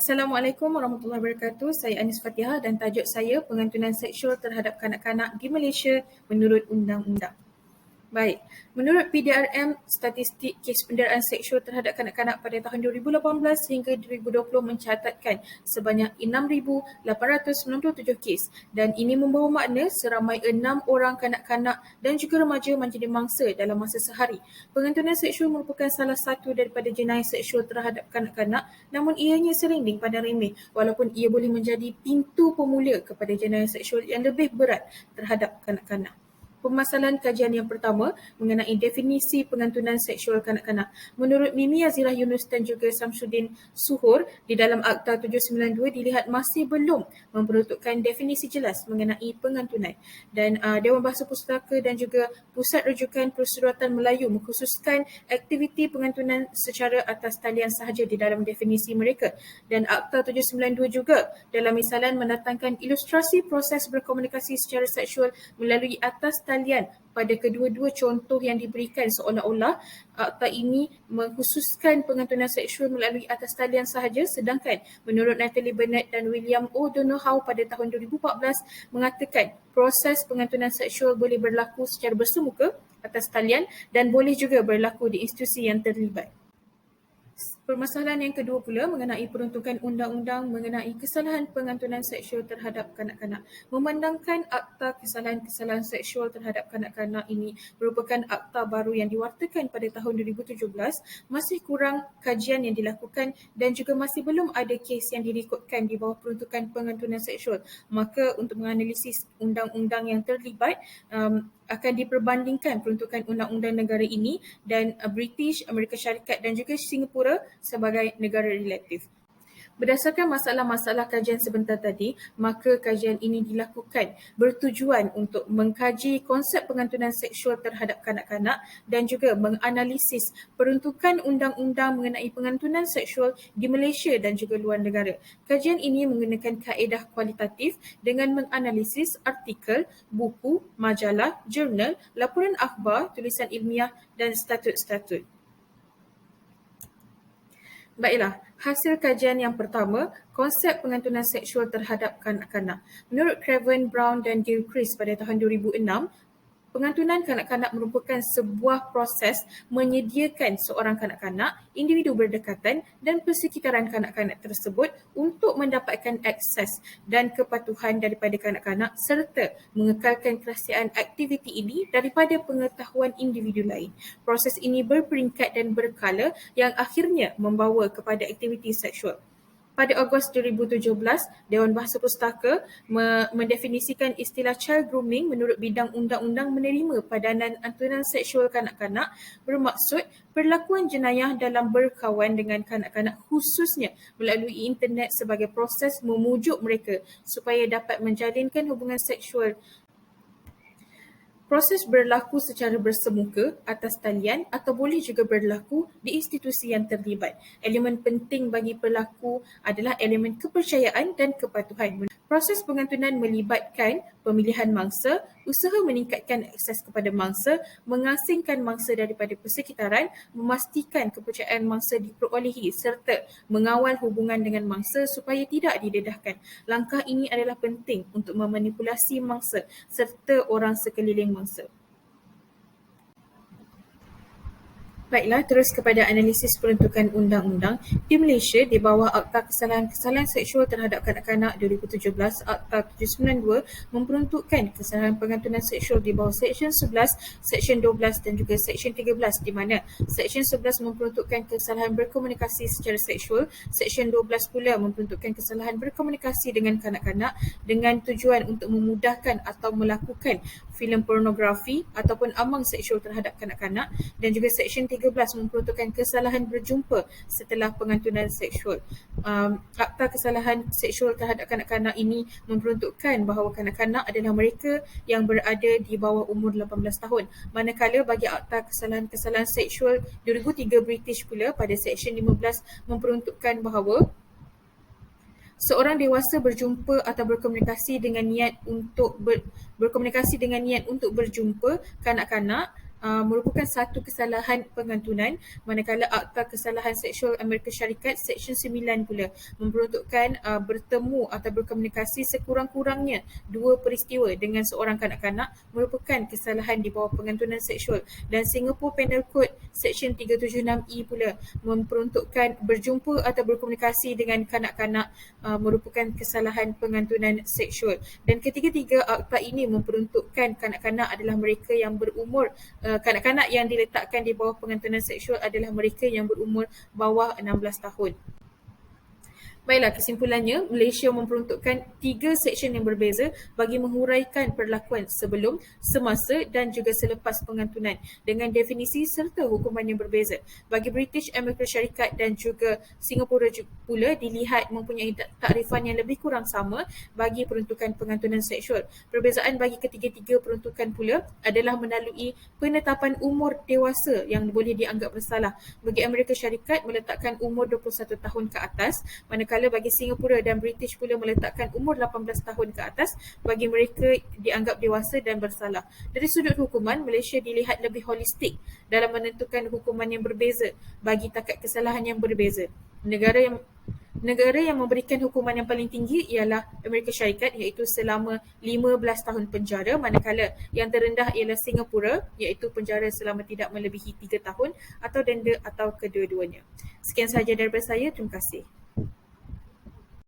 Assalamualaikum warahmatullahi wabarakatuh. Saya Anis Fatihah dan tajuk saya pengantunan seksual terhadap kanak-kanak di Malaysia menurut undang-undang. Baik, menurut PDRM, statistik kes penderaan seksual terhadap kanak-kanak pada tahun 2018 hingga 2020 mencatatkan sebanyak 6,897 kes dan ini membawa makna seramai 6 orang kanak-kanak dan juga remaja menjadi mangsa dalam masa sehari. Pengantunan seksual merupakan salah satu daripada jenayah seksual terhadap kanak-kanak, namun ianya sering dipandang remeh walaupun ia boleh menjadi pintu pemula kepada jenayah seksual yang lebih berat terhadap kanak-kanak. Permasalahan kajian yang pertama mengenai definisi pengantunan seksual kanak-kanak. Menurut Mimi Azirah Yunus dan juga Samsudin Suhur, di dalam Akta 792 dilihat masih belum memperuntukkan definisi jelas mengenai pengantunan. Dan Dewan Bahasa Pustaka dan juga Pusat Rujukan Persuratan Melayu mengkhususkan aktiviti pengantunan secara atas talian sahaja di dalam definisi mereka. Dan Akta 792 juga dalam misalan mendatangkan ilustrasi proses berkomunikasi secara seksual melalui atas talian pada kedua-dua contoh yang diberikan, seolah-olah akta ini mengkhususkan pengantunan seksual melalui atas talian sahaja, sedangkan menurut Natalie Bennett dan William O'Donoghue pada tahun 2014 mengatakan proses pengantunan seksual boleh berlaku secara bersemuka atas talian dan boleh juga berlaku di institusi yang terlibat. Permasalahan yang kedua pula mengenai peruntukan undang-undang mengenai kesalahan pengantunan seksual terhadap kanak-kanak. Memandangkan akta kesalahan-kesalahan seksual terhadap kanak-kanak ini merupakan akta baru yang diwartakan pada tahun 2017, masih kurang kajian yang dilakukan dan juga masih belum ada kes yang direkodkan di bawah peruntukan pengantunan seksual. Maka untuk menganalisis undang-undang yang terlibat, akan diperbandingkan peruntukan undang-undang negara ini dan British, Amerika Syarikat dan juga Singapura sebagai negara relatif. Berdasarkan masalah-masalah kajian sebentar tadi, maka kajian ini dilakukan bertujuan untuk mengkaji konsep pengantunan seksual terhadap kanak-kanak dan juga menganalisis peruntukan undang-undang mengenai pengantunan seksual di Malaysia dan juga luar negara. Kajian ini menggunakan kaedah kualitatif dengan menganalisis artikel, buku, majalah, jurnal, laporan akhbar, tulisan ilmiah dan statut-statut. Baiklah, hasil kajian yang pertama, konsep pengantunan seksual terhadap kanak-kanak. Menurut Craven, Brown dan Gilchrist pada tahun 2006, pengantunan kanak-kanak merupakan sebuah proses menyediakan seorang kanak-kanak, individu berdekatan dan persekitaran kanak-kanak tersebut untuk mendapatkan akses dan kepatuhan daripada kanak-kanak serta mengekalkan kerahsiaan aktiviti ini daripada pengetahuan individu lain. Proses ini berperingkat dan berkala yang akhirnya membawa kepada aktiviti seksual. Pada Ogos 2017, Dewan Bahasa Pustaka mendefinisikan istilah child grooming menurut bidang undang-undang menerima padanan antunan seksual kanak-kanak bermaksud perlakuan jenayah dalam berkawan dengan kanak-kanak khususnya melalui internet sebagai proses memujuk mereka supaya dapat menjalinkan hubungan seksual. Proses berlaku secara bersemuka atas talian atau boleh juga berlaku di institusi yang terlibat. Elemen penting bagi pelaku adalah elemen kepercayaan dan kepatuhan. Proses pengantunan melibatkan pemilihan mangsa, usaha meningkatkan akses kepada mangsa, mengasingkan mangsa daripada persekitaran, memastikan kepercayaan mangsa diperolehi serta mengawal hubungan dengan mangsa supaya tidak didedahkan. Langkah ini adalah penting untuk memanipulasi mangsa serta orang sekeliling mangsa. Baiklah, terus kepada analisis peruntukan undang-undang. Di Malaysia, di bawah Akta Kesalahan-Kesalahan Seksual Terhadap Kanak-Kanak 2017, Akta 792 memperuntukkan kesalahan pengantunan seksual di bawah Seksyen 11, Seksyen 12 dan juga Seksyen 13 di mana Seksyen 11 memperuntukkan kesalahan berkomunikasi secara seksual, Seksyen 12 pula memperuntukkan kesalahan berkomunikasi dengan kanak-kanak dengan tujuan untuk memudahkan atau melakukan filem pornografi ataupun amang seksual terhadap kanak-kanak dan juga Seksyen 13 memperuntukkan kesalahan berjumpa setelah pengantunan seksual. Akta kesalahan seksual terhadap kanak-kanak ini memperuntukkan bahawa kanak-kanak adalah mereka yang berada di bawah umur 18 tahun. Manakala bagi Akta Kesalahan-Kesalahan Seksual 2003 British pula pada Seksyen 15 memperuntukkan bahawa seorang dewasa berjumpa atau berkomunikasi dengan niat untuk berjumpa kanak-kanak merupakan satu kesalahan pengantunan, manakala Akta Kesalahan Seksual Amerika Syarikat Seksyen 9 pula memperuntukkan bertemu atau berkomunikasi sekurang-kurangnya 2 peristiwa dengan seorang kanak-kanak merupakan kesalahan di bawah pengantunan seksual, dan Singapore Penal Code Seksyen 376E pula memperuntukkan berjumpa atau berkomunikasi dengan kanak-kanak merupakan kesalahan pengantunan seksual. Dan ketiga-tiga akta ini memperuntukkan kanak-kanak adalah mereka yang berumur, kanak-kanak yang diletakkan di bawah pengantunan seksual adalah mereka yang berumur bawah 16 tahun. Baiklah, kesimpulannya, Malaysia memperuntukkan 3 seksyen yang berbeza bagi menghuraikan perlakuan sebelum, semasa dan juga selepas pengantunan dengan definisi serta hukuman yang berbeza. Bagi British Amerika Syarikat dan juga Singapura pula dilihat mempunyai takrifan yang lebih kurang sama bagi peruntukan pengantunan seksual. Perbezaan bagi ketiga-tiga peruntukan pula adalah melalui penetapan umur dewasa yang boleh dianggap bersalah. Bagi Amerika Syarikat meletakkan umur 21 tahun ke atas, manakala bagi Singapura dan British pula meletakkan umur 18 tahun ke atas bagi mereka dianggap dewasa dan bersalah. Dari sudut hukuman, Malaysia dilihat lebih holistik dalam menentukan hukuman yang berbeza bagi takat kesalahan yang berbeza. Negara yang memberikan hukuman yang paling tinggi ialah Amerika Syarikat, iaitu selama 15 tahun penjara, manakala yang terendah ialah Singapura, iaitu penjara selama tidak melebihi 3 tahun atau denda atau kedua-duanya. Sekian sahaja daripada saya. Terima kasih.